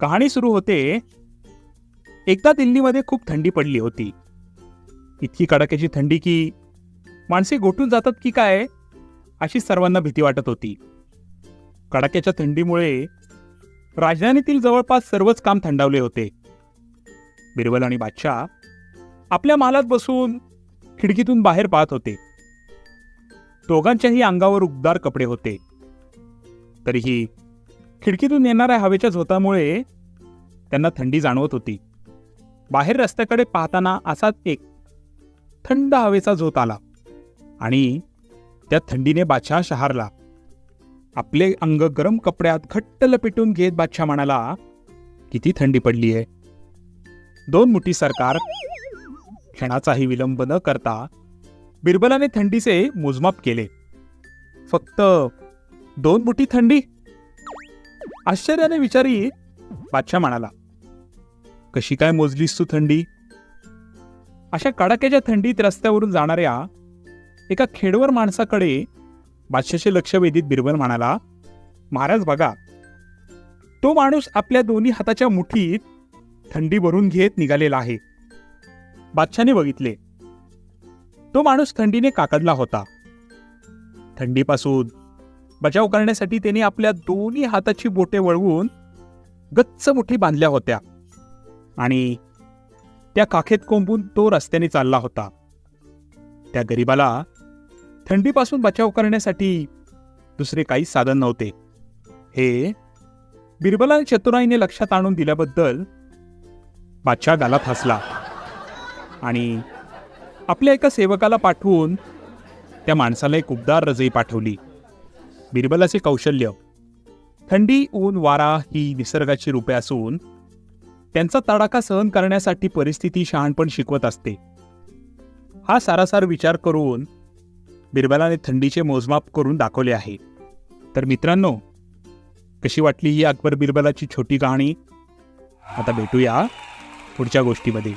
कहाणी सुरू होते. एकदा दिल्लीमध्ये खूप थंडी पडली होती. इतकी कडाक्याची थंडी की माणसे गोठून जातात की काय अशी सर्वांना भीती वाटत होती. कडाक्याच्या थंडीमुळे राजधानीतील जवळपास सर्वच काम थंडावले होते. बिरबल आणि बादशाह आपल्या महालात बसून खिडकीतून बाहेर पाहत होते. दोघांच्याही अंगावर उबदार कपडे होते. तरीही खिडकीतून येणाऱ्या हवेच्या झोतामुळे त्यांना थंडी जाणवत होती. बाहेर रस्त्याकडे पाहताना असाच एक थंड हवेचा झोत आला आणि त्या थंडीने बादशाह शहारला. आपले अंग गरम कपड्यात घट्ट लपेटून घेत बादशाह म्हणाला, किती थंडी पडली आहे. 2 मुठी सरकार. क्षणाचाही विलंब न करता बिरबलाने थंडीचे मोजमाप केले. फक्त 2 मुठी थंडी? आश्चर्याने विचारी बादशाह म्हणाला, कशी काय मोजलीस तू थंडी? अशा कडाक्याच्या थंडीत रस्त्यावरून जाणाऱ्या एका खेडवर माणसाकडे बादशाहचे लक्ष वेधीत बिरबल म्हणाला, महाराज बघा, तो माणूस आपल्या दोन्ही हाताच्या मुठीत थंडी भरून घेत निघालेला आहे. बादशाहने बघितले. तो माणूस थंडीने काकडला होता. थंडीपासून बचाव करण्यासाठी त्याने आपल्या दोन्ही हाताची बोटे वळवून गच्च मुठी बांधल्या होत्या आणि त्या काखेत कोंबून तो रस्त्याने चालला होता. त्या गरीबाला थंडीपासून बचाव करण्यासाठी दुसरे काहीच साधन नव्हते. हे बिरबलाने चतुराईने लक्षात आणून दिल्याबद्दल बादशाह गालात हसला आणि आपल्या एका सेवकाला पाठवून त्या माणसाला एक उबदार रजई पाठवली. बिरबलाचे कौशल्य, थंडी, ऊन, वारा ही निसर्गाची रूपे असून त्यांचा तडाखा सहन करण्यासाठी परिस्थिती शहाणपण शिकवत असते. हा सारासार विचार करून बिरबलाने थंडीचे मोजमाप करून दाखवले आहे. तर मित्रांनो, कशी वाटली ही अकबर बिरबलाची छोटी कहाणी? आता भेटूया पुढच्या गोष्टीमध्ये.